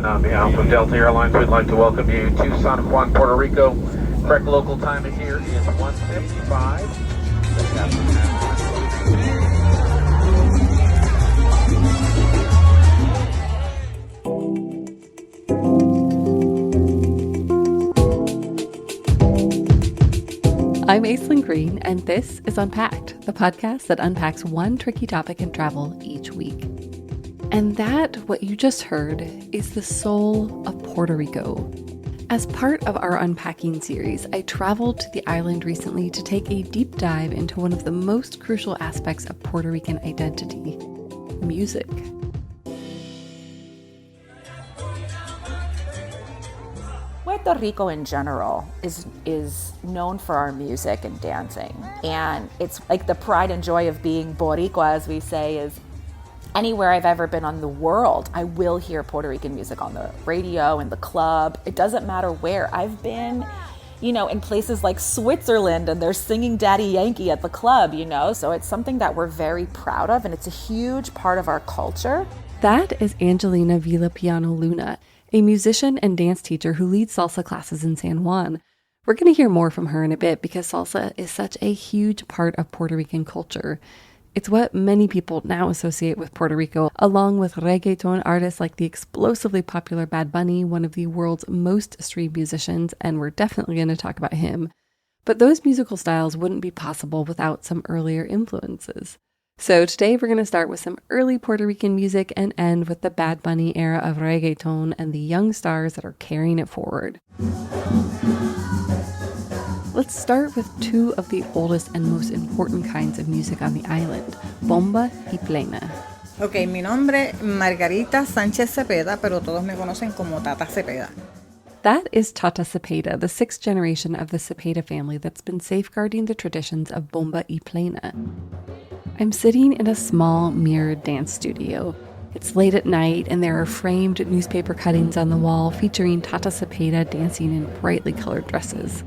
And on behalf of Delta Airlines, we'd like to welcome you to San Juan, Puerto Rico. Correct local time here is 1:55. I'm Aislyn Greene, and this is Unpacked, the podcast that unpacks one tricky topic in travel each week. And that, what you just heard, is the soul of Puerto Rico. As part of our Unpacking series, I traveled to the island recently to take a deep dive into one of the most crucial aspects of Puerto Rican identity: music. Puerto Rico in general is known for our music and dancing. And it's like the pride and joy of being Boricua, as we say, is anywhere I've ever been on the world, I will hear Puerto Rican music on the radio, in the club. It doesn't matter where. I've been, in places like Switzerland and they're singing Daddy Yankee at the club, So it's something that we're very proud of, and it's a huge part of our culture. That is Angelina Villapiano Luna, a musician and dance teacher who leads salsa classes in San Juan. We're going to hear more from her in a bit because salsa is such a huge part of Puerto Rican culture. It's what many people now associate with Puerto Rico, along with reggaetón artists like the explosively popular Bad Bunny, one of the world's most streamed musicians, and we're definitely going to talk about him. But those musical styles wouldn't be possible without some earlier influences. So today we're going to start with some early Puerto Rican music and end with the Bad Bunny era of reggaeton and the young stars that are carrying it forward. Let's start with two of the oldest and most important kinds of music on the island, bomba y plena. Ok, mi nombre es Margarita Sánchez Cepeda, pero todos me conocen como Tata Cepeda. That is Tata Cepeda, the sixth generation of the Cepeda family that's been safeguarding the traditions of bomba y plena. I'm sitting in a small mirrored dance studio. It's late at night and there are framed newspaper cuttings on the wall featuring Tata Cepeda dancing in brightly colored dresses.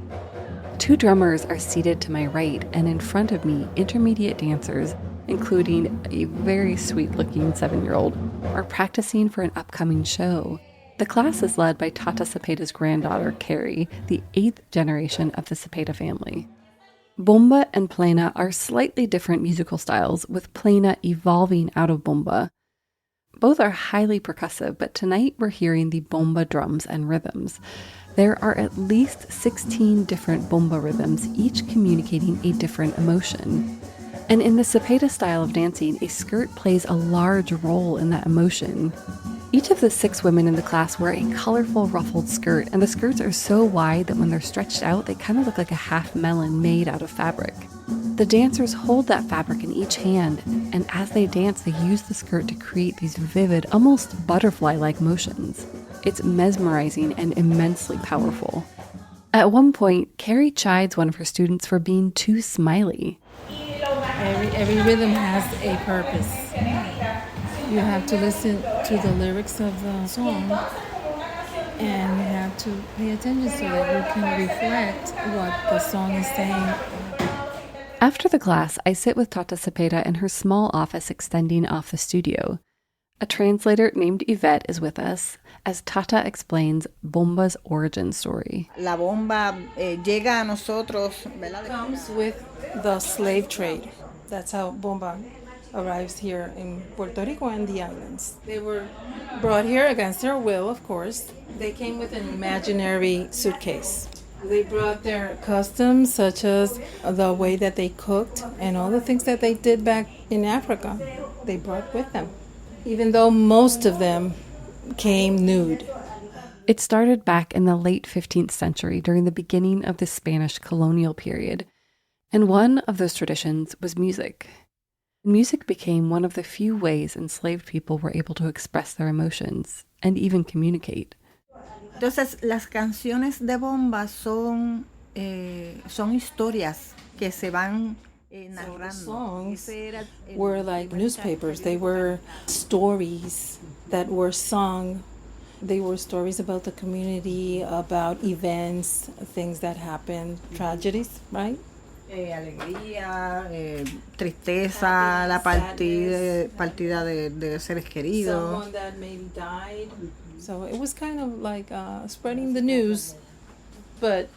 Two drummers are seated to my right, and in front of me, intermediate dancers, including a very sweet-looking 7-year-old, are practicing for an upcoming show. The class is led by Tata Cepeda's granddaughter, Carrie, the 8th generation of the Cepeda family. Bomba and plena are slightly different musical styles, with plena evolving out of bomba. Both are highly percussive, but tonight we're hearing the bomba drums and rhythms. There are at least 16 different bomba rhythms, each communicating a different emotion. And in the Cepeda style of dancing, a skirt plays a large role in that emotion. Each of the 6 women in the class wear a colorful ruffled skirt, and the skirts are so wide that when they're stretched out, they kind of look like a half melon made out of fabric. The dancers hold that fabric in each hand, and as they dance, they use the skirt to create these vivid, almost butterfly-like motions. It's mesmerizing and immensely powerful. At one point, Carrie chides one of her students for being too smiley. Every rhythm has a purpose. You have to listen to the lyrics of the song, and you have to pay attention so that you can reflect what the song is saying. After the class, I sit with Tata Cepeda in her small office extending off the studio. A translator named Yvette is with us as Tata explains Bomba's origin story. La bomba llega a nosotros, ¿verdad? Comes with the slave trade. That's how bomba arrives here in Puerto Rico and the islands. They were brought here against their will, of course. They came with an imaginary suitcase. They brought their customs, such as the way that they cooked and all the things that they did back in Africa, they brought with them, even though most of them came nude. It started back in the late 15th century during the beginning of the Spanish colonial period, and one of those traditions was music. Music became one of the few ways enslaved people were able to express their emotions and even communicate. Entonces, las canciones de bomba son historias que se van narrando. Songs were like newspapers. They were stories that were sung. They were stories about the community, about events, things that happened, tragedies, right? Alegría, tristeza, la partida de seres queridos. Someone that maybe died. So it was kind of like spreading the news, but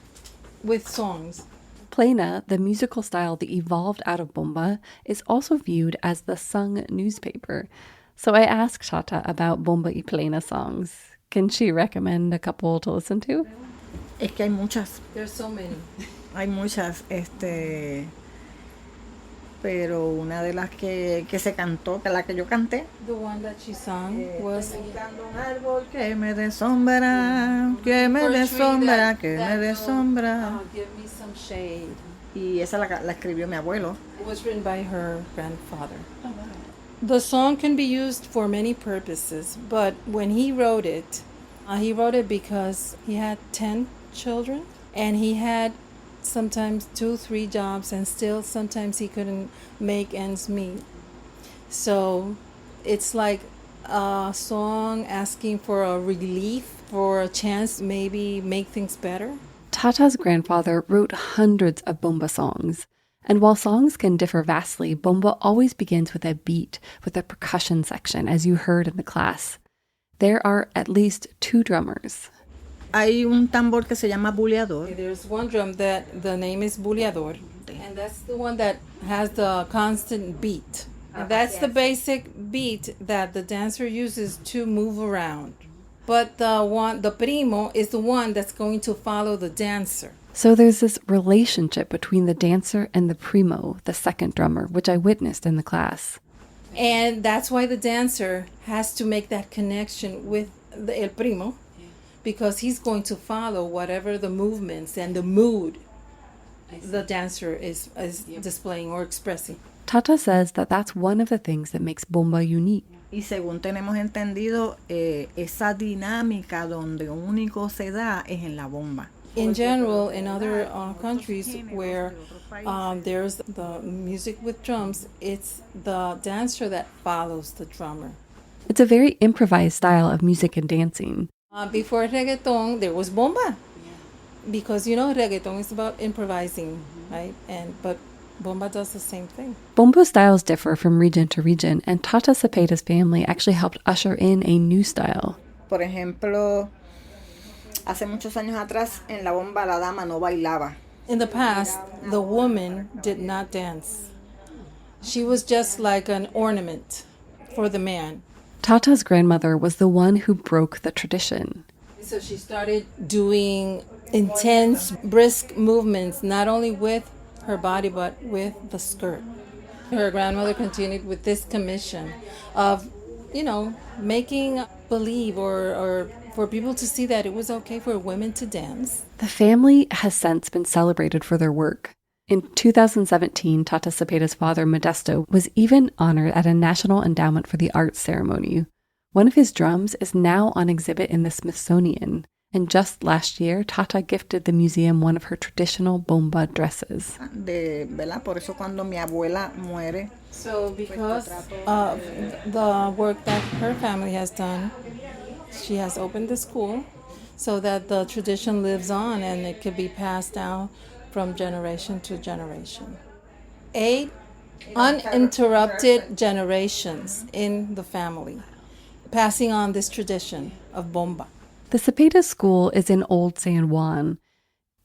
with songs. Plena, the musical style that evolved out of Bomba, is also viewed as the sung newspaper. So I asked Tata about Bomba y Plena songs. Can she recommend a couple to listen to? Es que hay muchas. There's so many. Hay muchas, pero una de las que se cantó, que la que yo canté, The one that she sang was buscando un árbol que me dé sombra, que me dé sombra, que me dé sombra. Give me some shade. Y esa la escribió mi abuelo. It was written by her grandfather. Oh, wow. The song can be used for many purposes, but when he wrote it because he had 10 children and he had sometimes 2-3 jobs and still sometimes he couldn't make ends meet. So it's like a song asking for a relief, for a chance maybe make things better. Tata's grandfather wrote hundreds of Bomba songs. And while songs can differ vastly, Bomba always begins with a beat, with a percussion section, as you heard in the class. There are at least 2 drummers. Hay un tambor que se llama buleador. There's one drum that the name is buleador, and that's the one that has the constant beat. And that's the basic beat that the dancer uses to move around. But the primo is the one that's going to follow the dancer. So there's this relationship between the dancer and the primo, the second drummer, which I witnessed in the class. And that's why the dancer has to make that connection with el primo, because he's going to follow whatever the movements and the mood the dancer is displaying or expressing. Tata says that that's one of the things that makes Bomba unique. Y según tenemos entendido, esa dinámica donde único se da es en la bomba. In general, in other countries where there's the music with drums, it's the dancer that follows the drummer. It's a very improvised style of music and dancing. Before reggaeton, there was bomba. Because, reggaeton is about improvising, right? But Bomba does the same thing. Bomba styles differ from region to region, and Tata Cepeda's family actually helped usher in a new style. Por ejemplo, hace muchos años atrás, en la bomba la dama no bailaba. In the past, the woman did not dance. She was just like an ornament for the man. Tata's grandmother was the one who broke the tradition. So she started doing intense, brisk movements, not only with her body, but with the skirt. Her grandmother continued with this commission of, making believe or for people to see that it was okay for women to dance. The family has since been celebrated for their work. In 2017, Tata Cepeda's father, Modesto, was even honored at a National Endowment for the Arts ceremony. One of his drums is now on exhibit in the Smithsonian. And just last year, Tata gifted the museum one of her traditional bomba dresses. Por eso cuando mi abuela muere. So because of the work that her family has done, she has opened the school so that the tradition lives on and it could be passed down from generation to generation. 8 uninterrupted generations in the family, passing on this tradition of bomba. The Cepeda school is in Old San Juan,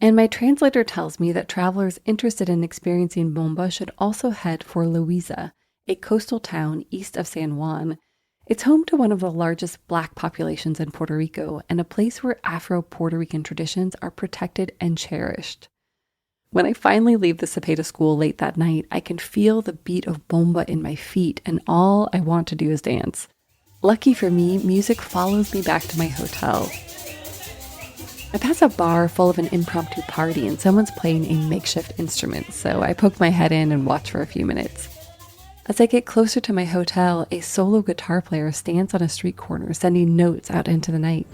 and my translator tells me that travelers interested in experiencing bomba should also head for Loíza, a coastal town east of San Juan. It's home to one of the largest Black populations in Puerto Rico and a place where Afro-Puerto Rican traditions are protected and cherished. When I finally leave the Cepeda school late that night, I can feel the beat of bomba in my feet, and all I want to do is dance. Lucky for me, music follows me back to my hotel. I pass a bar full of an impromptu party and someone's playing a makeshift instrument, so I poke my head in and watch for a few minutes. As I get closer to my hotel, a solo guitar player stands on a street corner sending notes out into the night.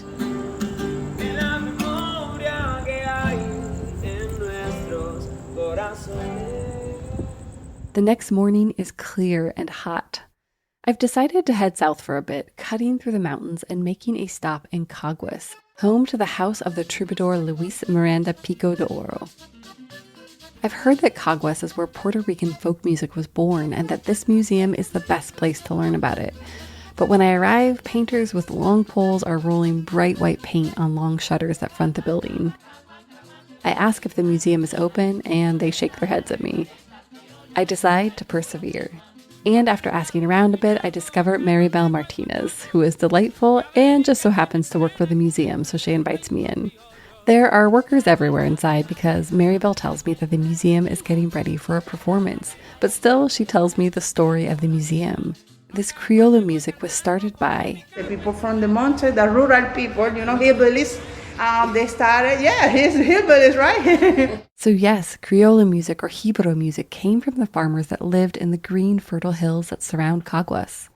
The next morning is clear and hot. I've decided to head south for a bit, cutting through the mountains and making a stop in Caguas, home to the house of the troubadour Luis Miranda Pico de Oro. I've heard that Caguas is where Puerto Rican folk music was born and that this museum is the best place to learn about it. But when I arrive, painters with long poles are rolling bright white paint on long shutters that front the building. I ask if the museum is open, and they shake their heads at me. I decide to persevere. And after asking around a bit, I discover Maribel Martinez, who is delightful and just so happens to work for the museum, so she invites me in. There are workers everywhere inside because Maribel tells me that the museum is getting ready for a performance, but still she tells me the story of the museum. This Criollo music was started by the people from the mountain, the rural people, hillbillies. They started, he's hillbillies, right? So yes, Criollo music or jibaro music came from the farmers that lived in the green, fertile hills that surround Caguas.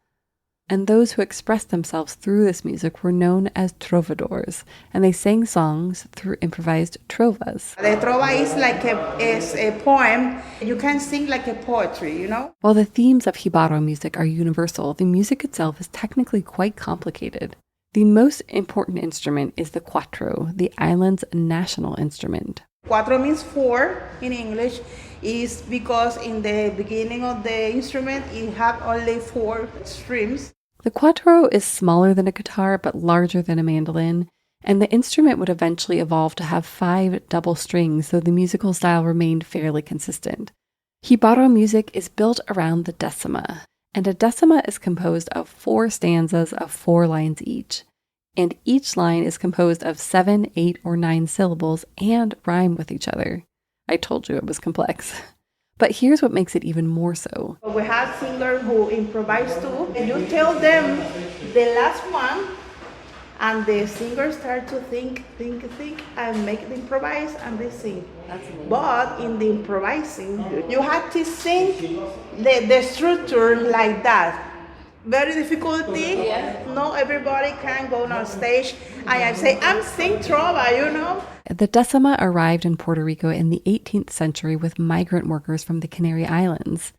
And those who expressed themselves through this music were known as trovadors, and they sang songs through improvised trovas. The trova is like a poem. You can sing like a poetry, While the themes of jibaro music are universal, the music itself is technically quite complicated. The most important instrument is the cuatro, the island's national instrument. Cuatro means four in English, is because in the beginning of the instrument it had only 4 strings. The cuatro is smaller than a guitar but larger than a mandolin, and the instrument would eventually evolve to have 5 double strings, so the musical style remained fairly consistent. Jibaro music is built around the decima, and a decima is composed of 4 stanzas of 4 lines each. And each line is composed of 7, 8, or 9 syllables and rhyme with each other. I told you it was complex. But here's what makes it even more so. We have singers who improvise too. And you tell them the last one, and the singers start to think, and make the improvise, and they sing. But in the improvising, you have to sing the structure like that. Very difficulty. Not everybody can go on stage and I say, I'm sing trova, The decima arrived in Puerto Rico in the 18th century with migrant workers from the Canary Islands.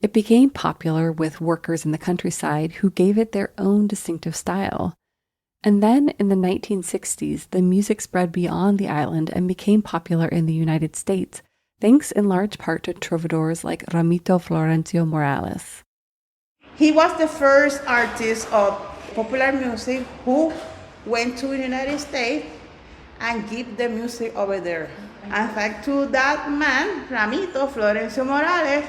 It became popular with workers in the countryside who gave it their own distinctive style. And then in the 1960s, the music spread beyond the island and became popular in the United States, thanks in large part to trovadors like Ramito Florencio Morales. He was the first artist of popular music who went to the United States and give the music over there. In fact, to that man, Ramito Florencio Morales,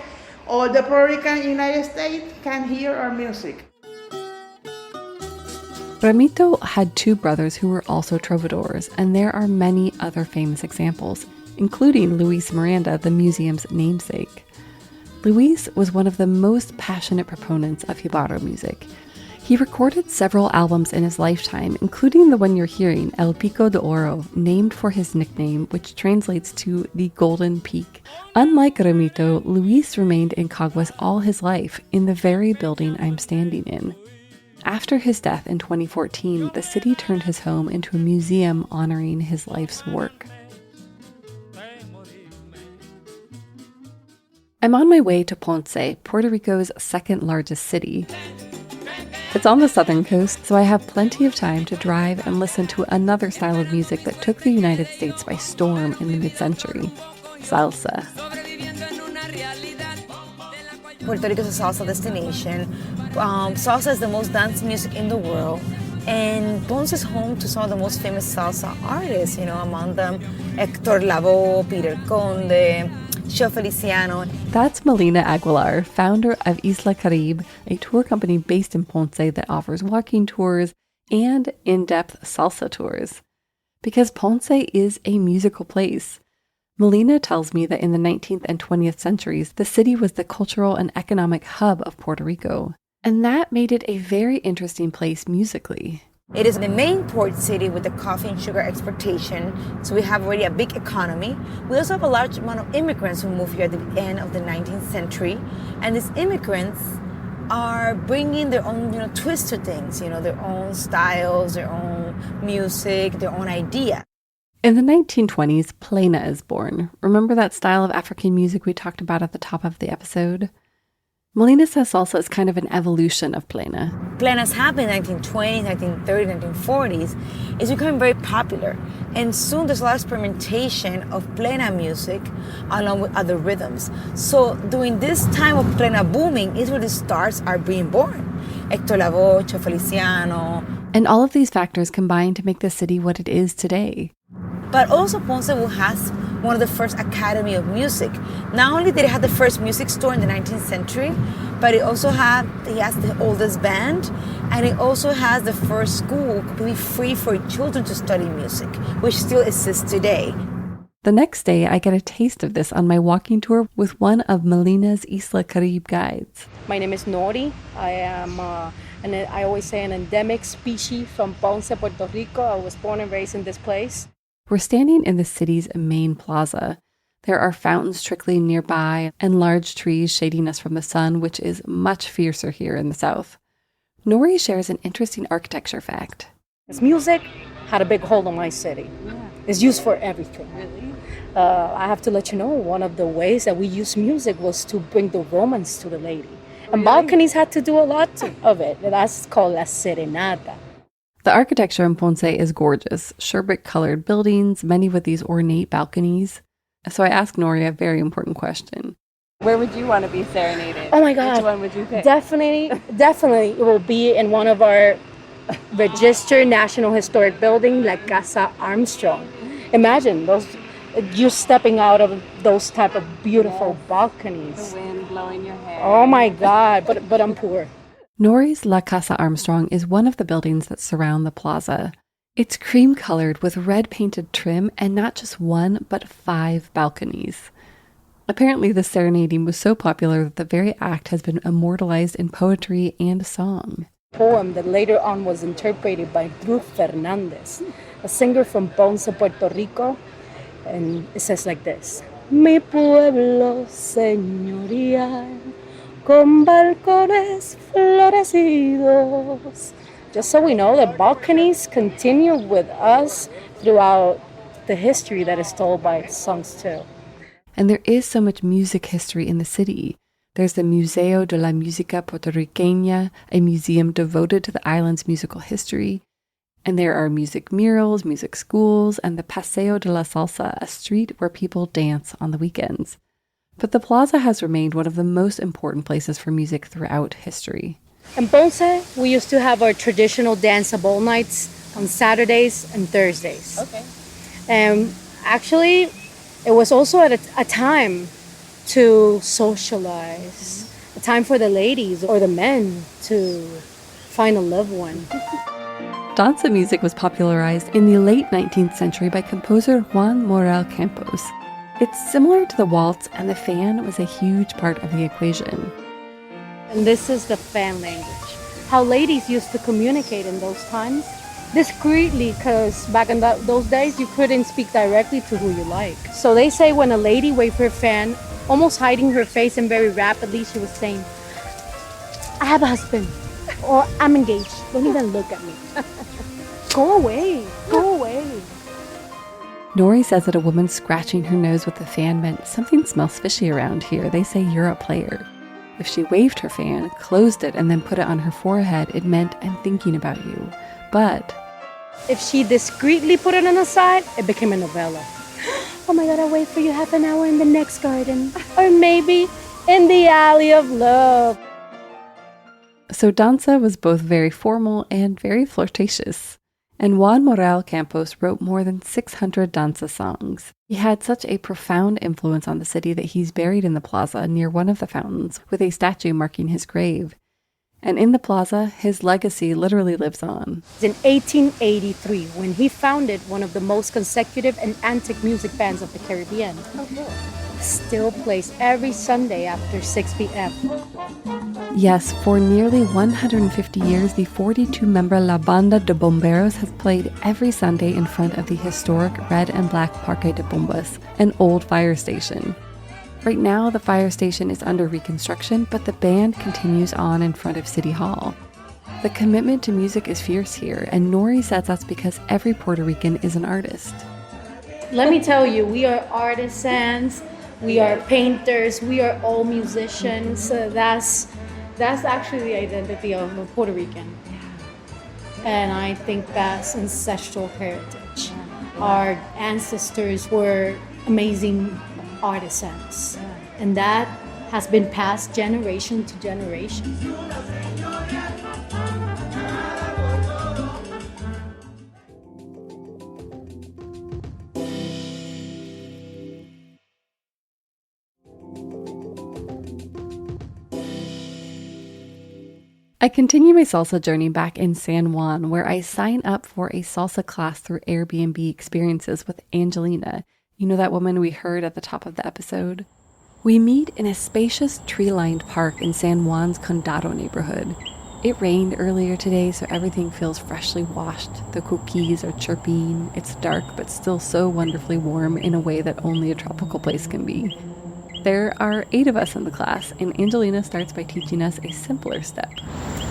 all the Puerto Rican United States can hear our music. Ramito had 2 brothers who were also trovadors, and there are many other famous examples, including Luis Miranda, the museum's namesake. Luis was one of the most passionate proponents of jibaro music. He recorded several albums in his lifetime, including the one you're hearing, El Pico de Oro, named for his nickname, which translates to the Golden Peak. Unlike Ramito, Luis remained in Caguas all his life, in the very building I'm standing in. After his death in 2014, the city turned his home into a museum honoring his life's work. I'm on my way to Ponce, Puerto Rico's second largest city. It's on the southern coast, so I have plenty of time to drive and listen to another style of music that took the United States by storm in the mid-century, salsa. Puerto Rico is a salsa destination. Salsa is the most danced music in the world. And Ponce is home to some of the most famous salsa artists, among them Héctor Lavoe, Peter Conde, Show Feliciano. That's Melina Aguilar, founder of Isla Caribe, a tour company based in Ponce that offers walking tours and in-depth salsa tours. Because Ponce is a musical place. Melina tells me that in the 19th and 20th centuries, the city was the cultural and economic hub of Puerto Rico. And that made it a very interesting place musically. It is the main port city with the coffee and sugar exportation, so we have already a big economy. We also have a large amount of immigrants who moved here at the end of the 19th century, and these immigrants are bringing their own twist to things, their own styles, their own music, their own idea. In the 1920s, plena is born. Remember that style of African music we talked about at the top of the episode? Melina says salsa is kind of an evolution of plena. Plenas happened in the 1920s, 1930s, 1940s. It's becoming very popular. And soon there's a lot of experimentation of plena music along with other rhythms. So during this time of plena booming is where the stars are being born. Hector Lavoe, Feliciano. And all of these factors combine to make the city what it is today. But also Ponce has one of the first academy of music. Not only did it have the first music store in the 19th century, but he has the oldest band, and it also has the first school completely free for children to study music, which still exists today. The next day, I get a taste of this on my walking tour with one of Melina's Isla Caribe guides. My name is Nory. I am, I always say, an endemic species from Ponce, Puerto Rico. I was born and raised in this place. We're standing in the city's main plaza. There are fountains trickling nearby and large trees shading us from the sun, which is much fiercer here in the south. Nory shares an interesting architecture fact. This music had a big hold on my city. Yeah. It's used for everything. Really? I have to let you know, one of the ways that we use music was to bring the romance to the lady. And balconies had to do a lot of it. That's called la serenata. The architecture in Ponce is gorgeous. Sherbet-colored buildings, many with these ornate balconies. So I asked Nory a very important question. Where would you want to be serenaded? Oh my God. Which one would you pick? Definitely it will be in one of our registered National Historic building, like Casa Armstrong. Imagine you stepping out of those type of beautiful balconies. The wind blowing your hair. Oh my God, but I'm poor. Nory's La Casa Armstrong is one of the buildings that surround the plaza. It's cream-colored with red-painted trim and not just one, but 5 balconies. Apparently, the serenading was so popular that the very act has been immortalized in poetry and song. Poem that later on was interpreted by Drew Fernandez, a singer from Ponce, Puerto Rico, and it says like this: Mi pueblo señorial, con balcones florecidos. Just so we know, the balconies continue with us throughout the history that is told by songs too. And there is so much music history in the city. There's the Museo de la Música Puertorriqueña, a museum devoted to the island's musical history. And there are music murals, music schools, and the Paseo de la Salsa, a street where people dance on the weekends. But the plaza has remained one of the most important places for music throughout history. In Ponce, we used to have our traditional danza ball nights on Saturdays and Thursdays. Okay. And actually, it was also at a time to socialize, a time for the ladies or the men to find a loved one. Danza music was popularized in the late 19th century by composer Juan Morel Campos. It's similar to the waltz, and the fan was a huge part of the equation. And this is the fan language. How ladies used to communicate in those times. Discreetly, because back in those days, you couldn't speak directly to who you like. So they say when a lady waved her fan, almost hiding her face and very rapidly, she was saying, I have a husband, or I'm engaged. Don't even look at me. Go away, go away. Nory says that a woman scratching her nose with the fan meant something smells fishy around here. They say you're a player. If she waved her fan, closed it, and then put it on her forehead, it meant I'm thinking about you. But if she discreetly put it on the side, it became a novella. Oh my God, I'll wait for you half an hour in the next garden. Or maybe in the alley of love. So danza was both very formal and very flirtatious. And Juan Morel Campos wrote more than 600 danza songs. He had such a profound influence on the city that he's buried in the plaza near one of the fountains, with a statue marking his grave. And in the plaza, his legacy literally lives on. In 1883, when he founded one of the most consecutive and antique music bands of the Caribbean. Oh, cool. Still plays every Sunday after 6 p.m. Yes, for nearly 150 years, the 42-member La Banda de Bomberos has played every Sunday in front of the historic red and black Parque de Bombas, an old fire station. Right now, the fire station is under reconstruction, but the band continues on in front of City Hall. The commitment to music is fierce here, and Nory says that's because every Puerto Rican is an artist. Let me tell you, we are artisans. We are painters. We are all musicians. So that's actually the identity of a Puerto Rican. And I think that's ancestral heritage. Our ancestors were amazing artisans, and that has been passed generation to generation. I continue my salsa journey back in San Juan, where I sign up for a salsa class through Airbnb experiences with Angelina. You know that woman we heard at the top of the episode? We meet in a spacious tree-lined park in San Juan's Condado neighborhood. It rained earlier today, so everything feels freshly washed. The cookies are chirping. It's dark, but still so wonderfully warm in a way that only a tropical place can be. There are 8 of us in the class, and Angelina starts by teaching us a simpler step.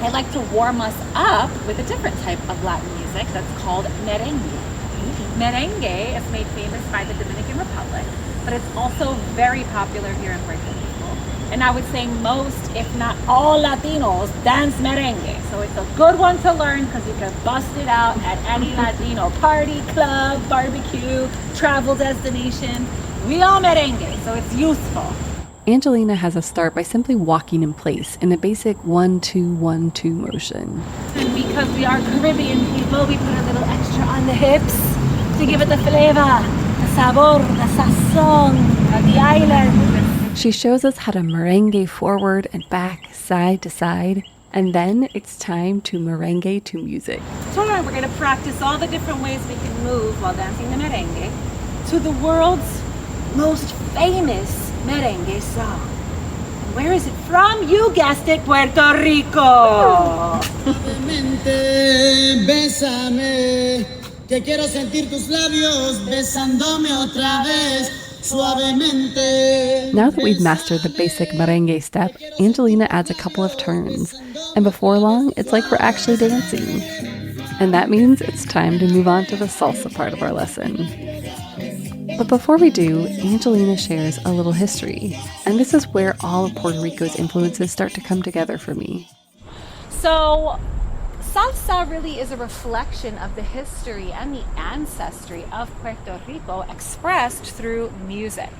I like to warm us up with a different type of Latin music that's called merengue. Merengue is made famous by the Dominican Republic, but it's also very popular here in Puerto Rico. And I would say most, if not all Latinos, dance merengue. So it's a good one to learn because you can bust it out at any Latino party, club, barbecue, travel destination. We all merengue, so it's useful. Angelina has us start by simply walking in place in a basic 1-2-1-2 motion. And because we are Caribbean people, we put a little extra on the hips to give it the flavor, the sabor, the sazon of the island. She shows us how to merengue forward and back, side to side, and then it's time to merengue to music. So now we're going to practice all the different ways we can move while dancing the merengue to the world's most famous merengue song. Where is it from? You guessed it, Puerto Rico. Bésame, que quiero sentir tus labios besándome otra vez suavemente. Now that we've mastered the basic merengue step, Angelina adds a couple of turns, and before long, it's like we're actually dancing. And that means it's time to move on to the salsa part of our lesson. But before we do, Angelina shares a little history, and this is where all of Puerto Rico's influences start to come together for me. So, salsa really is a reflection of the history and the ancestry of Puerto Rico expressed through music.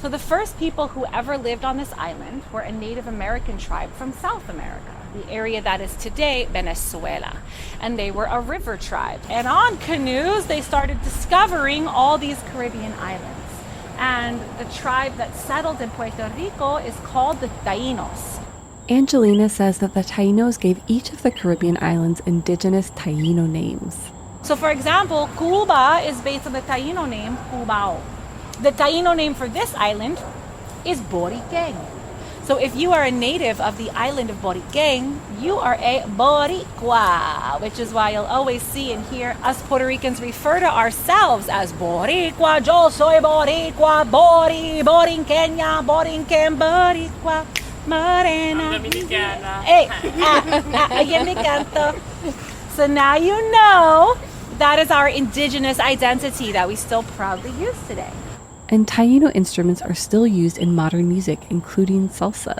So the first people who ever lived on this island were a Native American tribe from South America, the area that is today Venezuela. And they were a river tribe. And on canoes, they started discovering all these Caribbean islands. And the tribe that settled in Puerto Rico is called the Taínos. Angelina says that the Taínos gave each of the Caribbean islands indigenous Taíno names. So for example, Cuba is based on the Taíno name Cubao. The Taíno name for this island is Boriqueño. So if you are a native of the island of Boriqueño, you are a Boricua, which is why you'll always see and hear us Puerto Ricans refer to ourselves as Boricua. Yo soy Boricua, Borinqueña, Borinquen, Boricua, Morena. I'm Dominicana. Hey, oye mi canto. So now you know that is our indigenous identity that we still proudly use today. And Taíno instruments are still used in modern music, including salsa.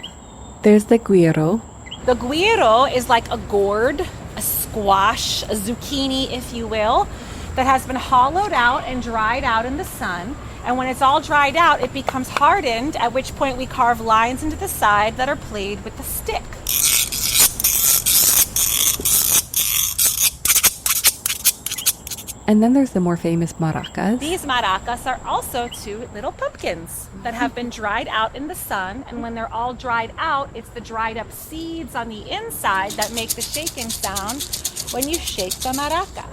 There's the güiro. The güiro is like a gourd, a squash, a zucchini, if you will, that has been hollowed out and dried out in the sun. And when it's all dried out, it becomes hardened, at which point we carve lines into the side that are played with the stick. And then there's the more famous maracas. These maracas are also 2 little pumpkins that have been dried out in the sun. And when they're all dried out, it's the dried up seeds on the inside that make the shaking sound when you shake the maraca.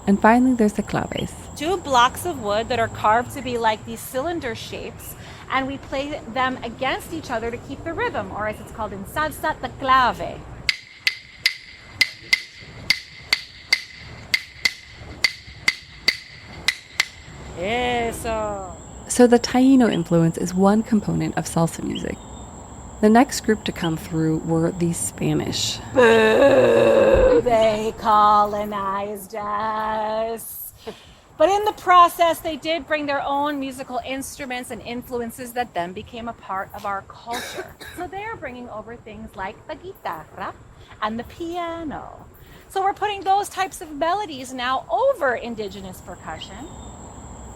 And finally, there's the claves. 2 blocks of wood that are carved to be like these cylinder shapes. And we play them against each other to keep the rhythm, or as it's called in salsa, the clave. Eso. So the Taíno influence is one component of salsa music. The next group to come through were the Spanish. Boo! They colonized us. But in the process, they did bring their own musical instruments and influences that then became a part of our culture. So they're bringing over things like the guitarra and the piano. So we're putting those types of melodies now over indigenous percussion.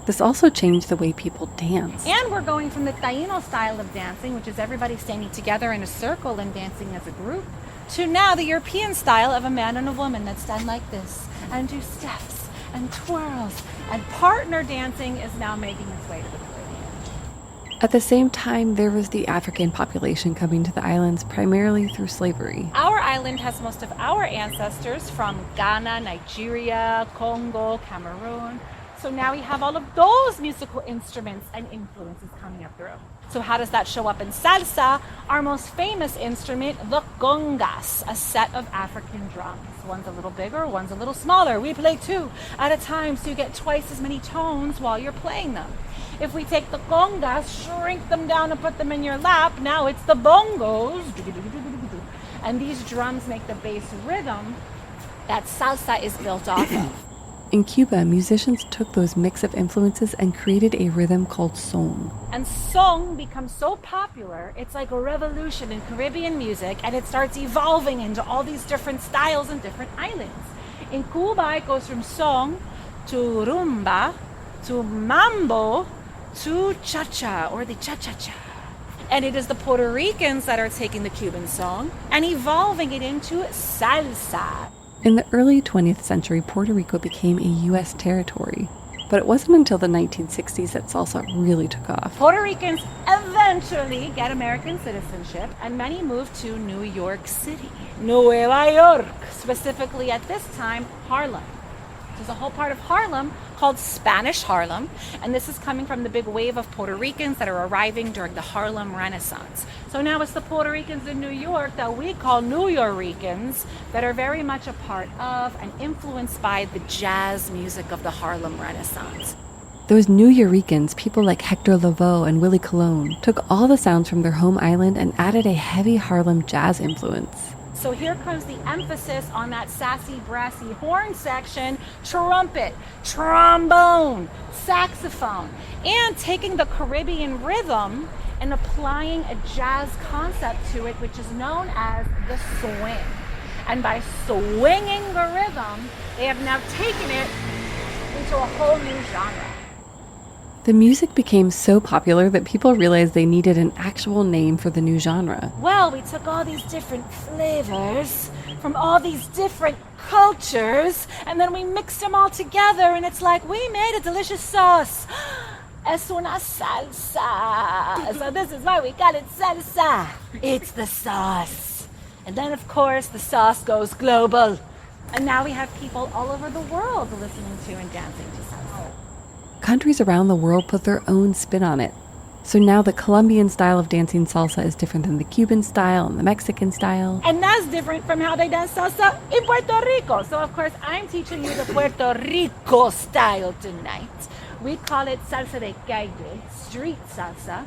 This also changed the way people dance. And we're going from the Taino style of dancing, which is everybody standing together in a circle and dancing as a group, to now the European style of a man and a woman that stand like this and do steps and twirls. And partner dancing is now making its way to the Caribbean. At the same time, there was the African population coming to the islands primarily through slavery. Our island has most of our ancestors from Ghana, Nigeria, Congo, Cameroon. So now we have all of those musical instruments and influences coming up through. So how does that show up in salsa? Our most famous instrument, the congas, a set of African drums. One's a little bigger, one's a little smaller. We play two at a time, so you get twice as many tones while you're playing them. If we take the congas, shrink them down and put them in your lap, now it's the bongos. And these drums make the bass rhythm that salsa is built off of. In Cuba, musicians took those mix of influences and created a rhythm called son. And son becomes so popular, it's like a revolution in Caribbean music, and it starts evolving into all these different styles and different islands. In Cuba, it goes from son to rumba to mambo to cha-cha, or the cha-cha-cha. And it is the Puerto Ricans that are taking the Cuban song and evolving it into salsa. In the early 20th century, Puerto Rico became a U.S. territory, but it wasn't until the 1960s that salsa really took off. Puerto Ricans eventually get American citizenship, and many moved to New York City, Nueva York, specifically at this time, Harlem. There's a whole part of Harlem called Spanish Harlem, and this is coming from the big wave of Puerto Ricans that are arriving during the Harlem Renaissance. So now it's the Puerto Ricans in New York that we call New Yorkers that are very much a part of and influenced by the jazz music of the Harlem Renaissance. Those New Yorkers, people like Hector Lavoe and Willie Colon, took all the sounds from their home island and added a heavy Harlem jazz influence. So here comes the emphasis on that sassy, brassy horn section, trumpet, trombone, saxophone, and taking the Caribbean rhythm and applying a jazz concept to it, which is known as the swing. And by swinging the rhythm, they have now taken it into a whole new genre. The music became so popular that people realized they needed an actual name for the new genre. Well, we took all these different flavors from all these different cultures, and then we mixed them all together, and it's like we made a delicious sauce. Es una salsa. So this is why we call it salsa. It's the sauce. And then, of course, the sauce goes global. And now we have people all over the world listening to and dancing to salsa. Countries around the world put their own spin on it. So now the Colombian style of dancing salsa is different than the Cuban style and the Mexican style. And that's different from how they dance salsa in Puerto Rico. So, of course, I'm teaching you the Puerto Rico style tonight. We call it salsa de calle, street salsa,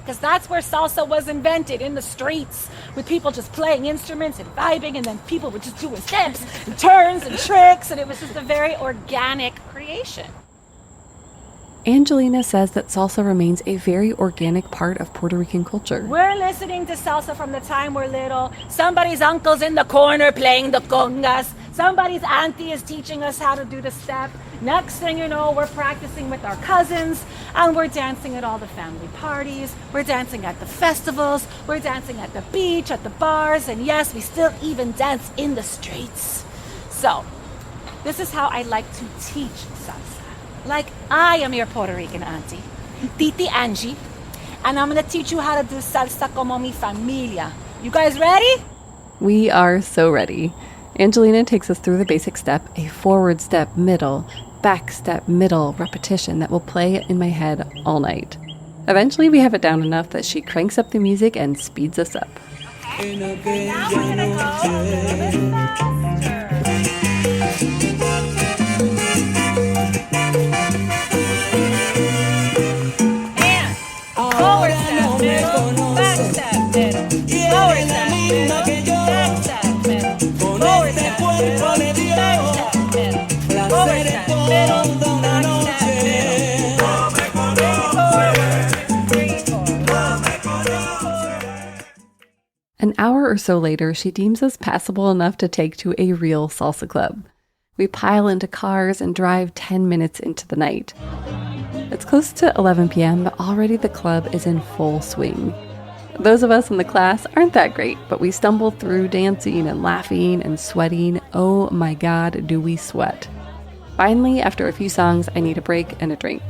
because that's where salsa was invented, in the streets, with people just playing instruments and vibing, and then people were just doing steps and turns and tricks, and it was just a very organic creation. Angelina says that salsa remains a very organic part of Puerto Rican culture. We're listening to salsa from the time we're little. Somebody's uncle's in the corner playing the congas. Somebody's auntie is teaching us how to do the step. Next thing you know, we're practicing with our cousins, and we're dancing at all the family parties. We're dancing at the festivals. We're dancing at the beach, at the bars, and yes, we still even dance in the streets. So, this is how I like to teach salsa. Like I am your Puerto Rican auntie, Titi Angie, and I'm going to teach you how to do salsa como mi familia. You guys ready? We are so ready. Angelina takes us through the basic step, a forward step, middle, back step, middle repetition that will play in my head all night. Eventually we have it down enough that she cranks up the music and speeds us up. Okay. And now we're going to go a little bit faster. Forward step, middle, back step, middle. Forward step, middle, back step, middle. Forward step, middle, back step, middle. Forward step, middle, back hour or so later, she deems us passable enough to take to a real salsa club. We pile into cars and drive 10 minutes into the night. It's close to 11 p.m., but already the club is in full swing. Those of us in the class aren't that great, but we stumble through dancing and laughing and sweating. Oh my God, do we sweat. Finally, after a few songs, I need a break and a drink.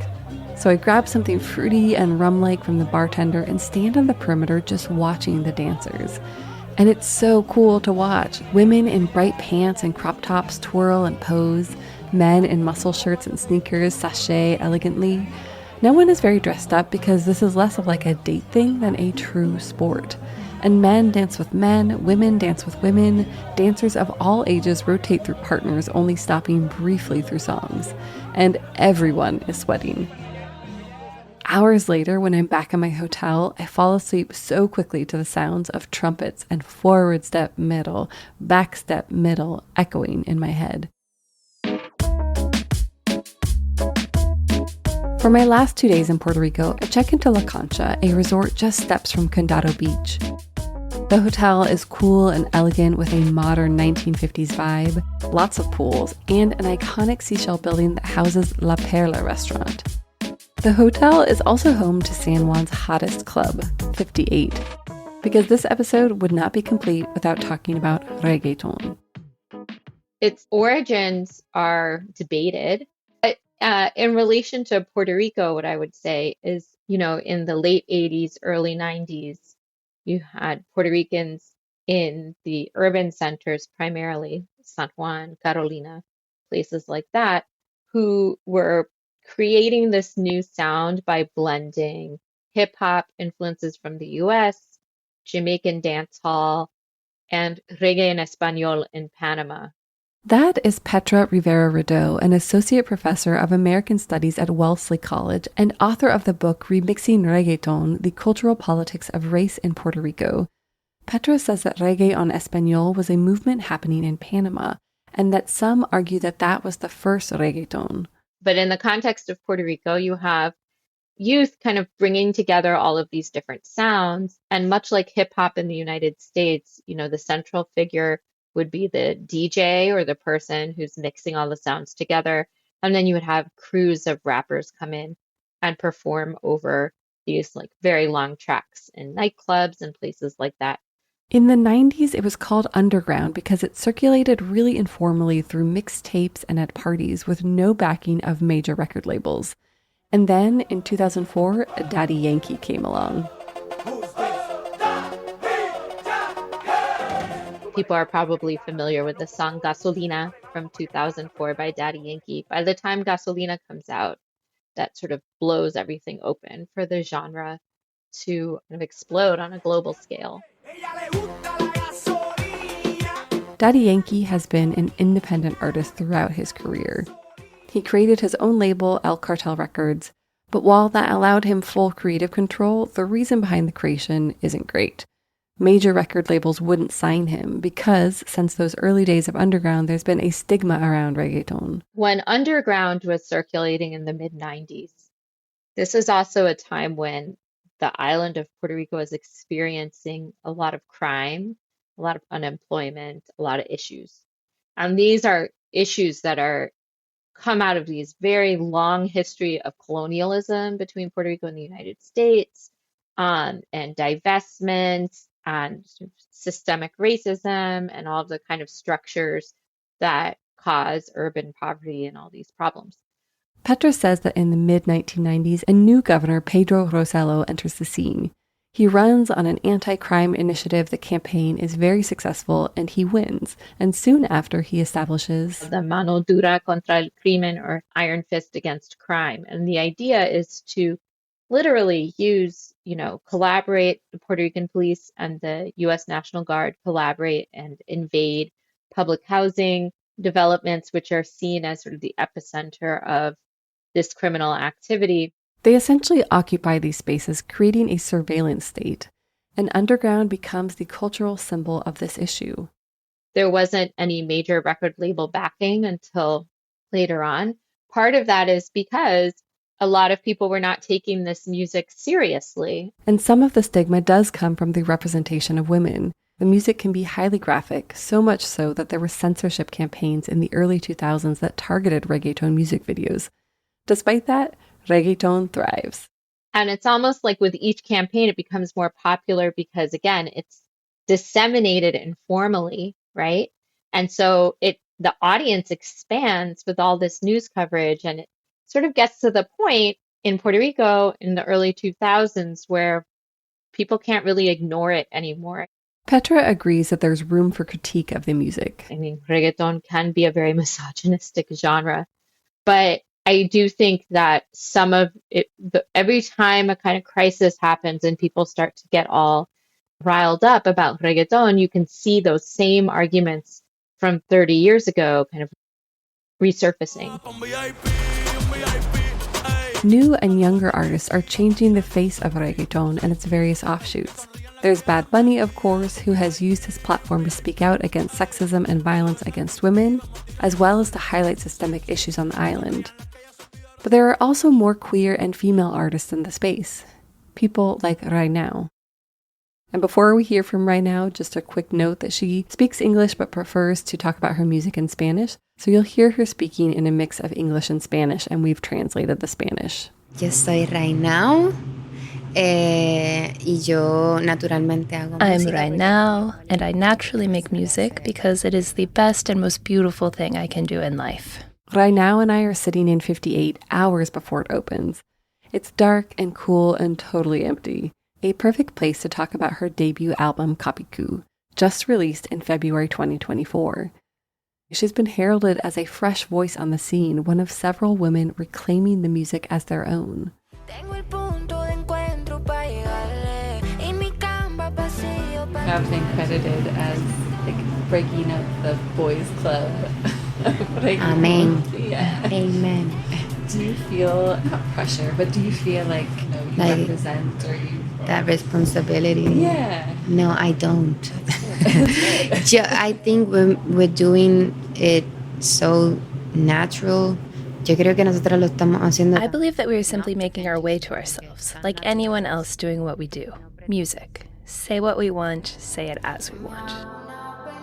So I grab something fruity and rum-like from the bartender and stand on the perimeter just watching the dancers. And it's so cool to watch. Women in bright pants and crop tops twirl and pose. Men in muscle shirts and sneakers sashay elegantly. No one is very dressed up because this is less of like a date thing than a true sport. And men dance with men, women dance with women. Dancers of all ages rotate through partners, only stopping briefly through songs. And everyone is sweating. Hours later, when I'm back in my hotel, I fall asleep so quickly to the sounds of trumpets and forward step middle, back step middle echoing in my head. For my last 2 days in Puerto Rico, I check into La Concha, a resort just steps from Condado Beach. The hotel is cool and elegant with a modern 1950s vibe, lots of pools, and an iconic seashell building that houses La Perla restaurant. The hotel is also home to San Juan's hottest club, 58, because this episode would not be complete without talking about reggaeton. Its origins are debated. But in relation to Puerto Rico, what I would say is, in the late 80s, early 90s, you had Puerto Ricans in the urban centers, primarily San Juan, Carolina, places like that, who were creating this new sound by blending hip hop influences from the US, Jamaican dancehall, and reggae en español in Panama. That is Petra Rivera-Rideau, an associate professor of American Studies at Wellesley College and author of the book Remixing Reggaeton, The Cultural Politics of Race in Puerto Rico. Petra says that reggae en español was a movement happening in Panama, and that some argue that that was the first reggaeton. But in the context of Puerto Rico, you have youth kind of bringing together all of these different sounds. And much like hip hop in the United States, the central figure would be the DJ or the person who's mixing all the sounds together. And then you would have crews of rappers come in and perform over these like very long tracks in nightclubs and places like that. In the 90s, it was called underground because it circulated really informally through mixtapes and at parties with no backing of major record labels. And then, in 2004, Daddy Yankee came along. People are probably familiar with the song Gasolina from 2004 by Daddy Yankee. By the time Gasolina comes out, that sort of blows everything open for the genre to kind of explode on a global scale. Daddy Yankee has been an independent artist throughout his career. He created his own label, El Cartel Records, but while that allowed him full creative control, the reason behind the creation isn't great. Major record labels wouldn't sign him because, since those early days of underground, there's been a stigma around reggaeton. When underground was circulating in the mid-90s, this is also a time when the island of Puerto Rico is experiencing a lot of crime, a lot of unemployment, a lot of issues. And these are issues that are come out of these very long history of colonialism between Puerto Rico and the United States, and divestment and systemic racism and all of the kind of structures that cause urban poverty and all these problems. Petra says that in the mid-1990s, a new governor, Pedro Rosello, enters the scene. He runs on an anti-crime initiative. The campaign is very successful, and he wins. And soon after, he establishes the Mano Dura contra el Crimen, or Iron Fist against crime. And the idea is to literally use, collaborate, the Puerto Rican police and the U.S. National Guard collaborate and invade public housing developments, which are seen as sort of the epicenter of this criminal activity. They essentially occupy these spaces, creating a surveillance state. And underground becomes the cultural symbol of this issue. There wasn't any major record label backing until later on. Part of that is because a lot of people were not taking this music seriously. And some of the stigma does come from the representation of women. The music can be highly graphic, so much so that there were censorship campaigns in the early 2000s that targeted reggaeton music videos. Despite that, reggaeton thrives. And it's almost like with each campaign, it becomes more popular because, again, it's disseminated informally, right? And so the audience expands with all this news coverage, and it sort of gets to the point in Puerto Rico in the early 2000s where people can't really ignore it anymore. Petra agrees that there's room for critique of the music. I mean, reggaeton can be a very misogynistic genre, but I do think that some of it, every time a kind of crisis happens and people start to get all riled up about reggaeton, you can see those same arguments from 30 years ago kind of resurfacing. New and younger artists are changing the face of reggaeton and its various offshoots. There's Bad Bunny, of course, who has used his platform to speak out against sexism and violence against women, as well as to highlight systemic issues on the island. But there are also more queer and female artists in the space, people like Right Now. And before we hear from Right Now, just a quick note that she speaks English but prefers to talk about her music in Spanish, so you'll hear her speaking in a mix of English and Spanish, and we've translated the Spanish. Yo soy Right Now. I'm Right Now, and I naturally make music because it is the best and most beautiful thing I can do in life. Right Now and I are sitting in 58 hours before it opens. It's dark and cool and totally empty. A perfect place to talk about her debut album, Kapiku, just released in February 2024. She's been heralded as a fresh voice on the scene, one of several women reclaiming the music as their own. I've been credited as like breaking up the boys' club. Amen. Yeah. Amen. Do you feel not pressure, but do you feel like you represent or you that responsibility? Yeah. No, I don't. I think we're doing it so natural. Yo creo que nosotros lo estamos haciendo. I believe that we are simply making our way to ourselves, like anyone else doing what we do. Music. Say what we want, say it as we want.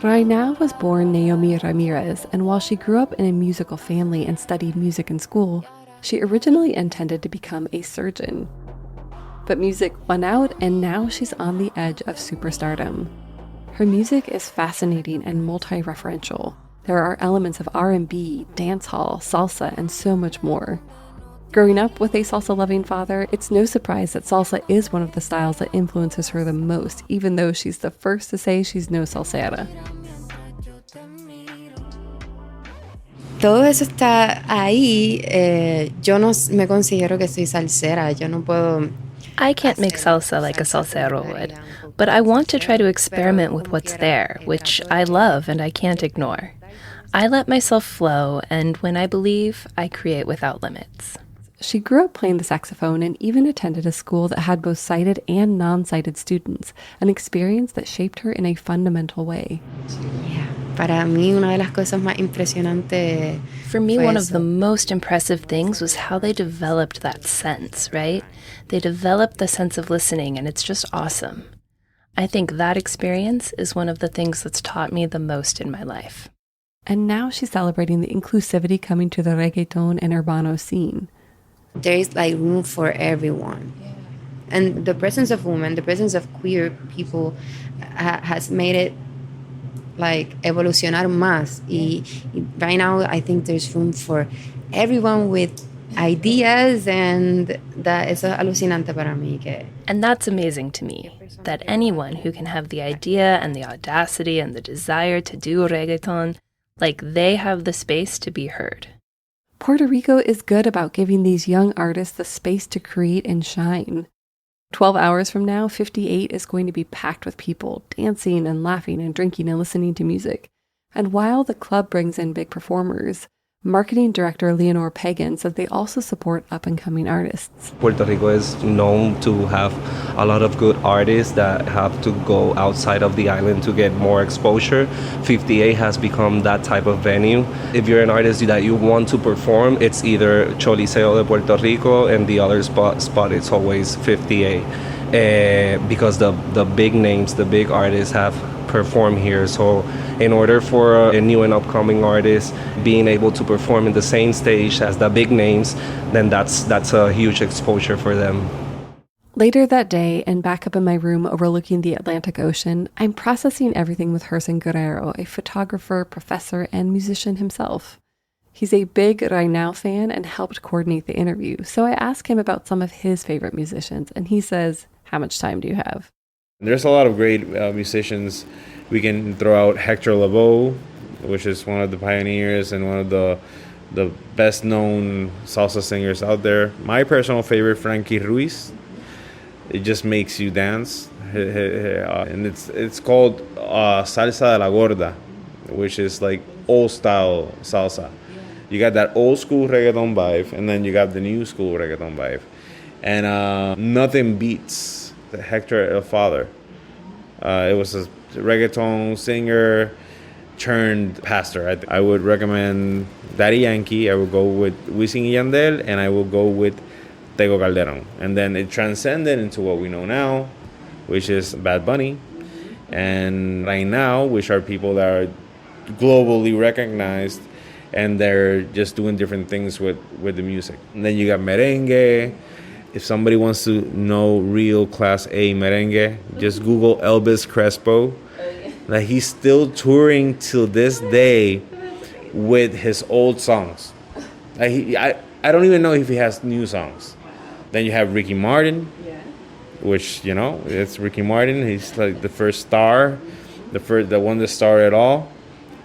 Right Now was born Naomi Ramirez, and while she grew up in a musical family and studied music in school, she originally intended to become a surgeon. But music won out, and now she's on the edge of superstardom. Her music is fascinating and multi-referential. There are elements of R&B, dancehall, salsa, and so much more. Growing up with a salsa-loving father, it's no surprise that salsa is one of the styles that influences her the most, even though she's the first to say she's no salsera. Todo eso está ahí. Yo no me considero que soy salsera. Yo no puedo. I can't make salsa like a salsero would, but I want to try to experiment with what's there, which I love and I can't ignore. I let myself flow, and when I believe, I create without limits. She grew up playing the saxophone and even attended a school that had both sighted and non-sighted students, an experience that shaped her in a fundamental way. Yeah. Para mí, una de las cosas más impresionantes. For me, one of the most impressive things was how they developed that sense, right? They developed the sense of listening, and it's just awesome. I think that experience is one of the things that's taught me the most in my life. And now she's celebrating the inclusivity coming to the reggaeton and urbano scene. There is like room for everyone. Yeah. And the presence of women, the presence of queer people has made it like evolucionar más. Y right now I think there's room for everyone with ideas, and that is alucinante para mí. And that's amazing to me, that anyone who can have the idea and the audacity and the desire to do reggaeton, like they have the space to be heard. Puerto Rico is good about giving these young artists the space to create and shine. 12 hours from now, 58 is going to be packed with people dancing and laughing and drinking and listening to music. And while the club brings in big performers, marketing director Leonor Pagan says they also support up-and-coming artists. Puerto Rico is known to have a lot of good artists that have to go outside of the island to get more exposure. 58 has become that type of venue. If you're an artist that you want to perform, it's either Choliseo de Puerto Rico, and the other spot it's always 58. Because the big names, the big artists have perform here. So in order for a new and upcoming artist being able to perform in the same stage as the big names, then that's a huge exposure for them. Later that day, and back up in my room overlooking the Atlantic Ocean, I'm processing everything with Aislyn Guerrero, a photographer, professor, and musician himself. He's a big Right Now fan and helped coordinate the interview, so I asked him about some of his favorite musicians, and he says, "How much time do you have?" There's a lot of great musicians. We can throw out Hector Lavoe, which is one of the pioneers and one of the best-known salsa singers out there. My personal favorite, Frankie Ruiz. It just makes you dance, and it's called salsa de la gorda, which is like old style salsa. You got that old school reggaeton vibe, and then you got the new school reggaeton vibe, and nothing beats Hector El Father. It was a reggaeton singer turned pastor. I would recommend Daddy Yankee. I would go with Wisin y Yandel, and I will go with Tego Calderon. And then it transcended into what we know now, which is Bad Bunny. And right now, which are people that are globally recognized, and they're just doing different things with the music. And then you got merengue. If somebody wants to know real class A merengue, just Google Elvis Crespo. Like, he's still touring till this day with his old songs. Like, I don't even know if he has new songs. Then you have Ricky Martin, which, you know, it's Ricky Martin. He's like the first star, the one that started it all.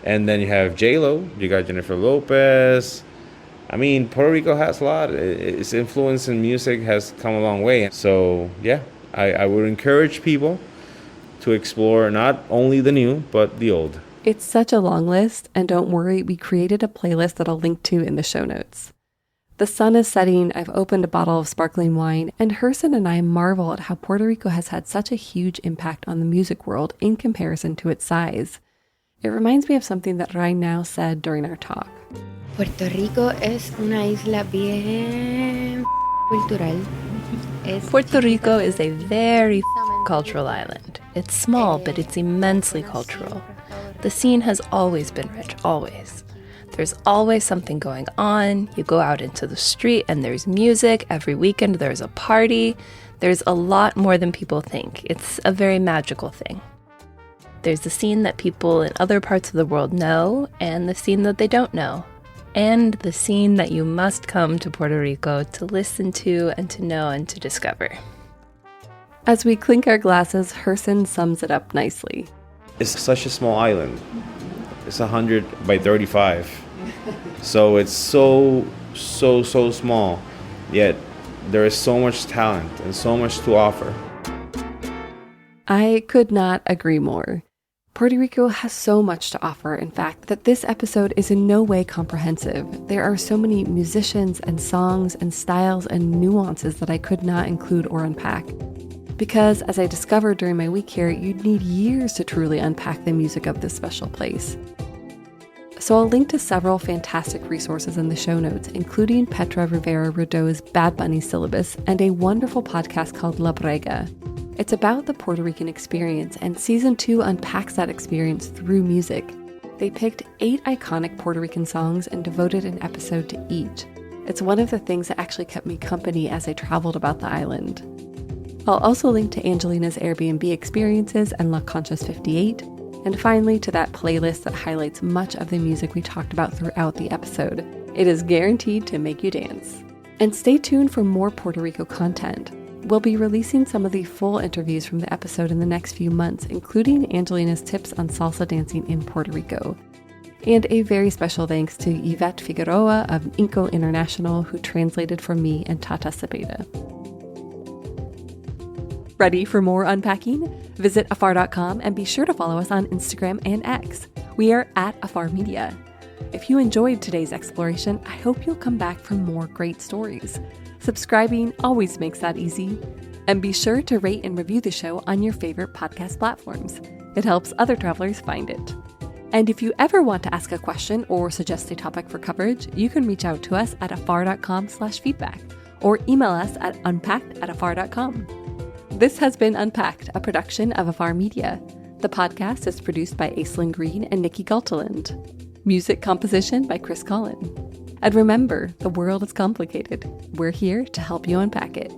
And then you have J-Lo. You got Jennifer Lopez. I mean, Puerto Rico has a lot. Its influence in music has come a long way. So, yeah, I would encourage people to explore not only the new, but the old. It's such a long list, and don't worry, we created a playlist that I'll link to in the show notes. The sun is setting, I've opened a bottle of sparkling wine, and Aislyn and I marvel at how Puerto Rico has had such a huge impact on the music world in comparison to its size. It reminds me of something that Right Now said during our talk. Puerto Rico es una isla bien cultural. Puerto Rico is a very cultural island. It's small, but it's immensely cultural. The scene has always been rich, always. There's always something going on. You go out into the street and there's music. Every weekend there's a party. There's a lot more than people think. It's a very magical thing. There's the scene that people in other parts of the world know, and the scene that they don't know, and the scene that you must come to Puerto Rico to listen to and to know and to discover. As we clink our glasses, Aislyn sums it up nicely. It's such a small island. It's 100 by 35. So it's so small, yet there is so much talent and so much to offer. I could not agree more. Puerto Rico has so much to offer, in fact, that this episode is in no way comprehensive. There are so many musicians and songs and styles and nuances that I could not include or unpack. Because, as I discovered during my week here, you'd need years to truly unpack the music of this special place. So I'll link to several fantastic resources in the show notes, including Petra Rivera-Rideau's Bad Bunny syllabus and a wonderful podcast called La Brega. It's about the Puerto Rican experience, and Season 2 unpacks that experience through music. They picked 8 iconic Puerto Rican songs and devoted an episode to each. It's one of the things that actually kept me company as I traveled about the island. I'll also link to Angelina's Airbnb experiences and La Concha's 58, and finally to that playlist that highlights much of the music we talked about throughout the episode. It is guaranteed to make you dance. And stay tuned for more Puerto Rico content. We'll be releasing some of the full interviews from the episode in the next few months, including Angelina's tips on salsa dancing in Puerto Rico. And a very special thanks to Yvette Figueroa of Inco International, who translated for me and Tata Cepeda. Ready for more unpacking? Visit afar.com and be sure to follow us on Instagram and X. We are at Afar Media. If you enjoyed today's exploration, I hope you'll come back for more great stories. Subscribing always makes that easy. And be sure to rate and review the show on your favorite podcast platforms. It helps other travelers find it. And if you ever want to ask a question or suggest a topic for coverage, you can reach out to us at afar.com/feedback or email us at unpacked@afar.com. This has been Unpacked, a production of Afar Media. The podcast is produced by Aislyn Greene and Nikki Galteland. Music composition by Chris Collin. And remember, the world is complicated. We're here to help you unpack it.